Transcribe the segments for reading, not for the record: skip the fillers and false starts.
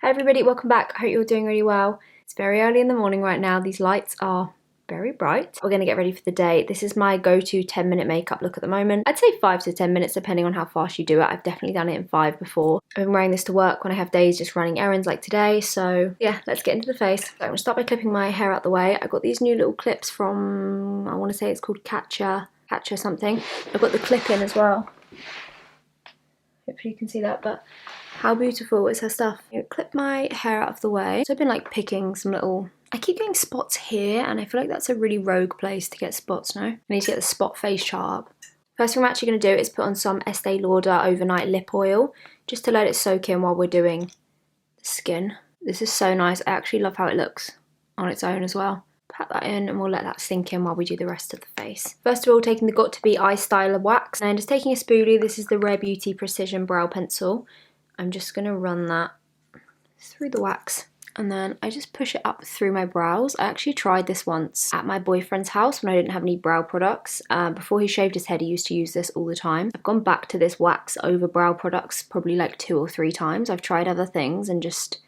Hi everybody, welcome back. I hope you're doing really well. It's very early in the morning right now. These lights are very bright. We're going to get ready for the day. This is my go-to 10-minute makeup look at the moment. I'd say 5 to 10 minutes depending on how fast you do it. I've definitely done it in 5 before. I've been wearing this to work when I have days just running errands like today. So yeah, let's get into the face. So I'm going to start by clipping my hair out the way. I got these new little clips from, I want to say it's called Catcher something. I've got the clip in as well. Hopefully you can see that, but how beautiful is her stuff. I clip my hair out of the way. So I've been like picking some little, I keep getting spots here and I feel like that's a really rogue place to get spots, no? I need to get the spot face chart up. First thing I'm actually going to do is put on some Estee Lauder overnight lip oil just to let it soak in while we're doing the skin. This is so nice. I actually love how it looks on its own as well. Pat that in and we'll let that sink in while we do the rest of the face. First of all, taking the Got To Be Eye Styler wax and just taking a spoolie. This is the Rare Beauty Precision Brow Pencil. I'm just going to run that through the wax and then I just push it up through my brows. I actually tried this once at my boyfriend's house when I didn't have any brow products. Before he shaved his head, he used to use this all the time. I've gone back to this wax over brow products probably like 2 or 3 times. I've tried other things and just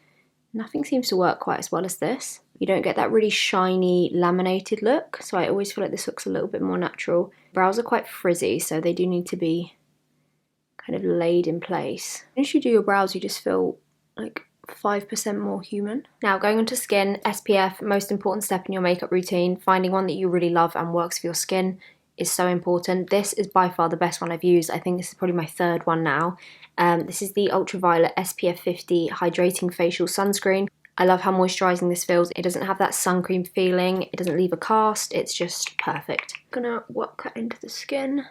nothing seems to work quite as well as this. You don't get that really shiny laminated look, so I always feel like this looks a little bit more natural. Brows are quite frizzy, so they do need to be kind of laid in place. Once you do your brows, you just feel like 5% more human. Now going on to skin, SPF, most important step in your makeup routine. Finding one that you really love and works for your skin is so important. This is by far the best one I've used. I think this is probably my 3rd one now. This is the Ultraviolet SPF 50 Hydrating Facial Sunscreen. I love how moisturising this feels. It doesn't have that sun cream feeling. It doesn't leave a cast. It's just perfect. I'm gonna work that into the skin.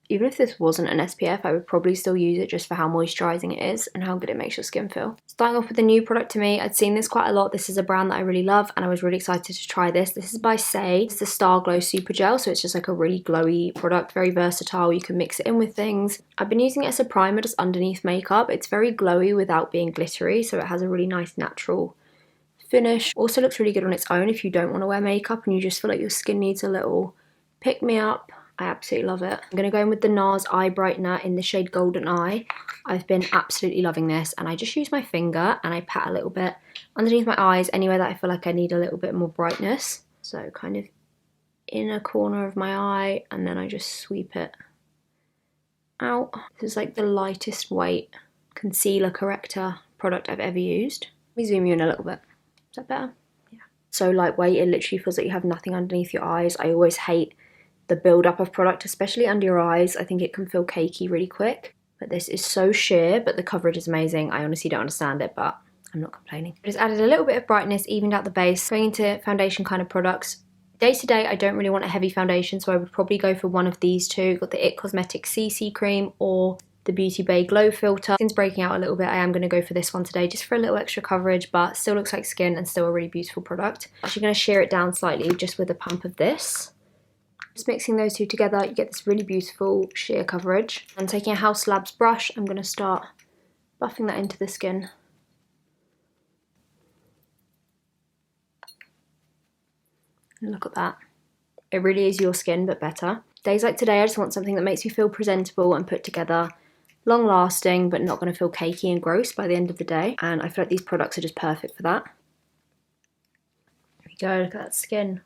Even if this wasn't an SPF, I would probably still use it just for how moisturising it is and how good it makes your skin feel. Starting off with a new product to me, I'd seen this quite a lot. This is a brand that I really love and I was really excited to try this. This is by Say. It's the Star Glow Super Gel, so it's just like a really glowy product, very versatile. You can mix it in with things. I've been using it as a primer just underneath makeup. It's very glowy without being glittery, so it has a really nice natural finish. Also looks really good on its own if you don't want to wear makeup and you just feel like your skin needs a little pick-me-up. I absolutely love it. I'm going to go in with the NARS Eye Brightener in the shade Golden Eye. I've been absolutely loving this and I just use my finger and I pat a little bit underneath my eyes, anywhere that I feel like I need a little bit more brightness. So kind of inner corner of my eye and then I just sweep it out. This is like the lightest weight concealer corrector product I've ever used. Let me zoom you in a little bit. Is that better? Yeah. So lightweight, it literally feels like you have nothing underneath your eyes. I always hate the build-up of product, especially under your eyes. I think it can feel cakey really quick. But this is so sheer, but the coverage is amazing. I honestly don't understand it, but I'm not complaining. I just added a little bit of brightness, evened out the base. Going into foundation kind of products. Day to day, I don't really want a heavy foundation, so I would probably go for one of these two. Got the IT Cosmetics CC Cream or the Beauty Bay Glow Filter. Since breaking out a little bit, I am going to go for this one today, just for a little extra coverage, but still looks like skin and still a really beautiful product. I'm actually going to sheer it down slightly just with a pump of this. Just mixing those two together, you get this really beautiful sheer coverage. And taking a House Labs brush, I'm going to start buffing that into the skin. And look at that. It really is your skin, but better. Days like today, I just want something that makes me feel presentable and put together, long lasting, but not going to feel cakey and gross by the end of the day. And I feel like these products are just perfect for that. There we go, look at that skin.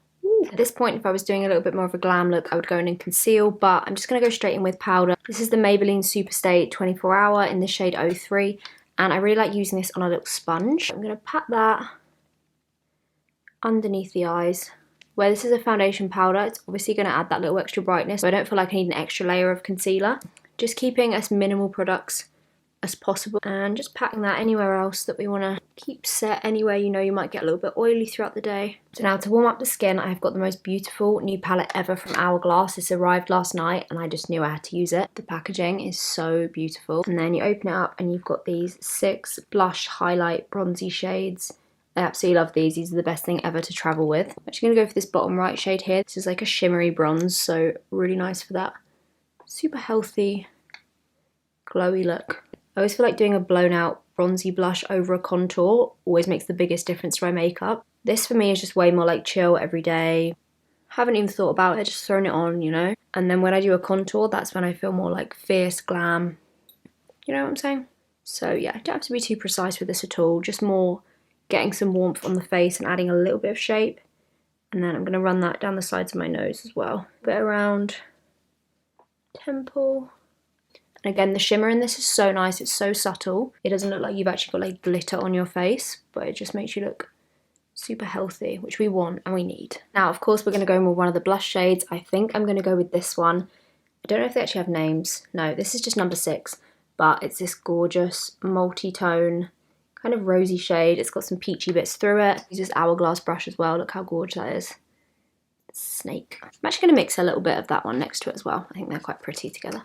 At this point, if I was doing a little bit more of a glam look, I would go in and conceal, but I'm just going to go straight in with powder. This is the Maybelline Superstay 24 Hour in the shade 03, and I really like using this on a little sponge. I'm going to pat that underneath the eyes. Where this is a foundation powder, it's obviously going to add that little extra brightness, so I don't feel like I need an extra layer of concealer. Just keeping as minimal products as possible and just patting that anywhere else that we want to keep set, anywhere you know you might get a little bit oily throughout the day. So now to warm up the skin, I've got the most beautiful new palette ever from Hourglass. This arrived last night and I just knew I had to use it. The packaging is so beautiful. And then you open it up and you've got these 6 blush highlight bronzy shades. I absolutely love these. These are the best thing ever to travel with. I'm actually going to go for this bottom right shade here. This is like a shimmery bronze, so really nice for that super healthy, glowy look. I always feel like doing a blown out bronzy blush over a contour always makes the biggest difference to my makeup. This for me is just way more like chill every day. Haven't even thought about it, just thrown it on, you know. And then when I do a contour, that's when I feel more like fierce glam. You know what I'm saying? So yeah, don't have to be too precise with this at all, just more getting some warmth on the face and adding a little bit of shape. And then I'm going to run that down the sides of my nose as well. A bit around temple. And again, the shimmer in this is so nice, it's so subtle. It doesn't look like you've actually got like glitter on your face, but it just makes you look super healthy, which we want and we need. Now, of course, we're going to go in with one of the blush shades. I think I'm going to go with this one. I don't know if they actually have names. No, this is just number 6, but it's this gorgeous multi-tone kind of rosy shade. It's got some peachy bits through it. Use this hourglass brush as well. Look how gorgeous that is. Snake. I'm actually going to mix a little bit of that one next to it as well. I think they're quite pretty together.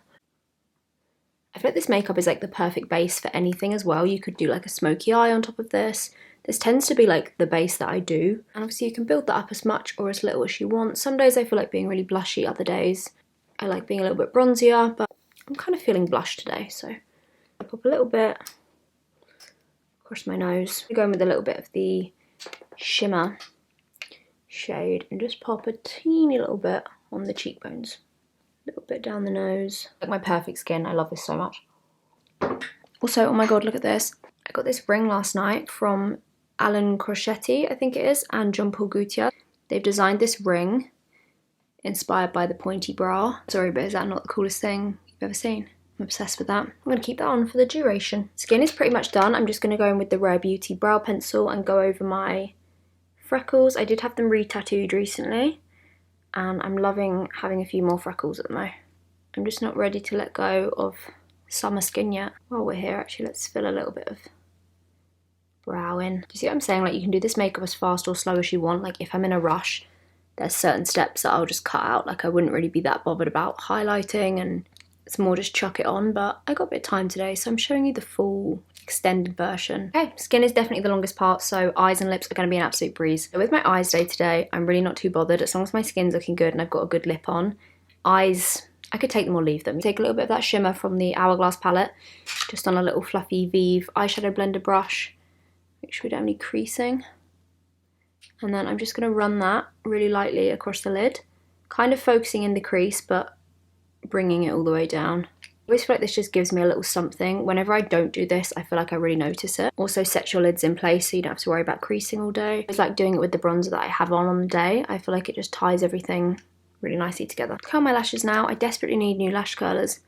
I feel like this makeup is like the perfect base for anything as well. You could do like a smoky eye on top of this. This tends to be like the base that I do. And obviously you can build that up as much or as little as you want. Some days I feel like being really blushy, other days I like being a little bit bronzier, but I'm kind of feeling blush today. So I pop a little bit across my nose. I'm going with a little bit of the shimmer shade and just pop a teeny little bit on the cheekbones. A little bit down the nose. Like my perfect skin, I love this so much. Also, oh my god, look at this. I got this ring last night from Alan Crocetti, I think it is, and John Paul Gaultier. They've designed this ring inspired by the pointy bra. Sorry, but is that not the coolest thing you've ever seen? I'm obsessed with that. I'm going to keep that on for the duration. Skin is pretty much done. I'm just going to go in with the Rare Beauty brow pencil and go over my freckles. I did have them re-tattooed recently, and I'm loving having a few more freckles at the moment. I'm just not ready to let go of summer skin yet. While we're here, actually, let's fill a little bit of brow in. Do you see what I'm saying? Like, you can do this makeup as fast or slow as you want. Like, if I'm in a rush, there's certain steps that I'll just cut out. Like, I wouldn't really be that bothered about highlighting, and it's more just chuck it on. But I got a bit of time today, so I'm showing you the full extended version. Okay, skin is definitely the longest part, so eyes and lips are going to be an absolute breeze. So with my eyes day today, I'm really not too bothered as long as my skin's looking good and I've got a good lip on. Eyes, I could take them or leave them. Take a little bit of that shimmer from the Hourglass palette, just on a little fluffy Vive eyeshadow blender brush. Make sure we don't have any creasing. And then I'm just going to run that really lightly across the lid, kind of focusing in the crease, but bringing it all the way down. I always feel like this just gives me a little something. Whenever I don't do this, I feel like I really notice it. Also sets your lids in place so you don't have to worry about creasing all day. It's like doing it with the bronzer that I have on the day. I feel like it just ties everything really nicely together. Curl my lashes now. I desperately need new lash curlers.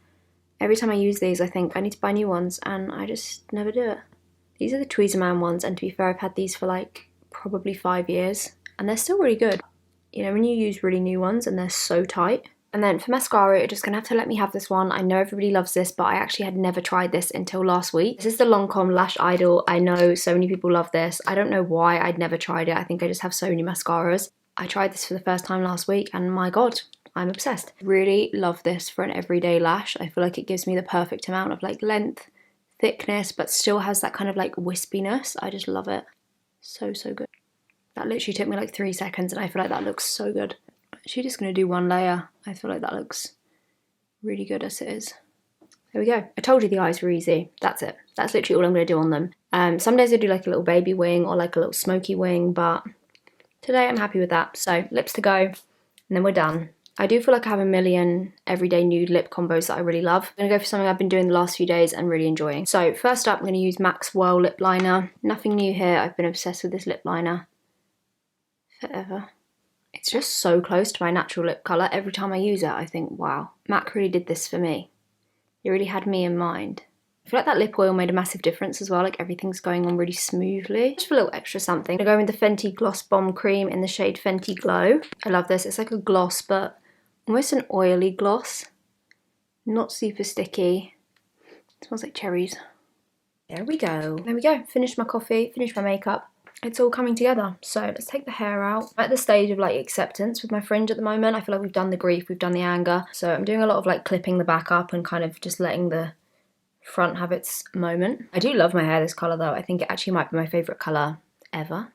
Every time I use these, I think I need to buy new ones, and I just never do it. These are the Tweezerman ones, and to be fair, I've had these for like probably 5 years, and they're still really good. You know, when you use really new ones and they're so tight. And then for mascara, you're just going to have to let me have this one. I know everybody loves this, but I actually had never tried this until last week. This is the Lancome Lash Idol. I know so many people love this. I don't know why I'd never tried it. I think I just have so many mascaras. I tried this for the first time last week, and my god, I'm obsessed. Really love this for an everyday lash. I feel like it gives me the perfect amount of like length, thickness, but still has that kind of like wispiness. I just love it. So, so good. That literally took me like 3 seconds, and I feel like that looks so good. I'm actually just going to do one layer. I feel like that looks really good as it is. There we go. I told you the eyes were easy. That's it. That's literally all I'm going to do on them. Some days I do like a little baby wing or like a little smoky wing, but today I'm happy with that. So lips to go, and then we're done. I do feel like I have a million everyday nude lip combos that I really love. I'm going to go for something I've been doing the last few days and really enjoying. So first up, I'm going to use MAC's Whirl lip liner. Nothing new here. I've been obsessed with this lip liner forever. It's just so close to my natural lip colour. Every time I use it, I think, wow, MAC really did this for me. It really had me in mind. I feel like that lip oil made a massive difference as well. Like, everything's going on really smoothly. Just for a little extra something. I'm going to go with the Fenty Gloss Bomb Cream in the shade Fenty Glow. I love this. It's like a gloss, but almost an oily gloss. Not super sticky. It smells like cherries. There we go. There we go. Finished my coffee, finished my makeup. It's all coming together. So let's take the hair out. I'm at the stage of like acceptance with my fringe at the moment. I feel like we've done the grief, we've done the anger. So I'm doing a lot of like clipping the back up and kind of just letting the front have its moment. I do love my hair this colour though. I think it actually might be my favourite colour ever.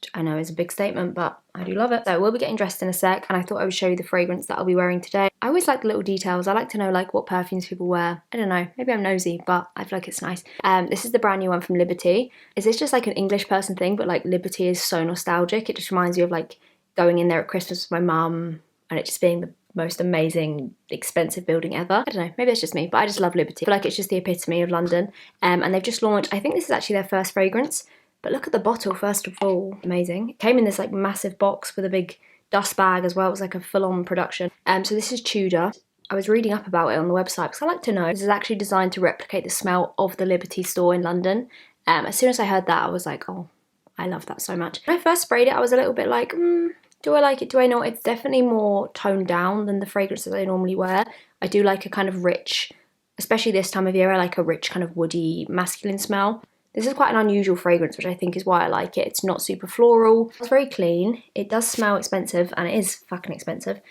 Which I know is a big statement, but I do love it. So we'll be getting dressed in a sec, and I thought I would show you the fragrance that I'll be wearing today. I always like the little details. I like to know like what perfumes people wear. I don't know, maybe I'm nosy, but I feel like it's nice. This is the brand new one from Liberty. Is this just like an English person thing? But like Liberty is so nostalgic. It just reminds me of like going in there at Christmas with my mum and it just being the most amazing, expensive building ever. I don't know, maybe it's just me, but I just love Liberty. I feel like it's just the epitome of London. And they've just launched, I think this is actually their first fragrance, but look at the bottle first of all, amazing. It came in this like massive box with a big dust bag as well. It was like a full-on production. So this is Tudor. I was reading up about it on the website because I like to know. This is actually designed to replicate the smell of the Liberty store in London. As soon as I heard that, I was like, oh, I love that so much. When I first sprayed it, I was a little bit like, do I like it? Do I not? It's definitely more toned down than the fragrances I normally wear. I do like a kind of rich, especially this time of year, I like a rich kind of woody, masculine smell. This is quite an unusual fragrance, which I think is why I like it. It's not super floral. It's very clean. It does smell expensive, and it is fucking expensive.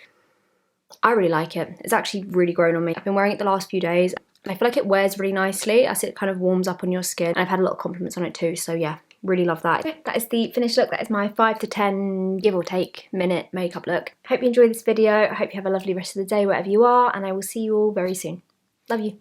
I really like it. It's actually really grown on me. I've been wearing it the last few days, and I feel like it wears really nicely as it kind of warms up on your skin. And I've had a lot of compliments on it too, so yeah. Really love that. Okay, that is the finished look. That is my 5 to 10, give or take, minute makeup look. Hope you enjoyed this video. I hope you have a lovely rest of the day wherever you are, and I will see you all very soon. Love you.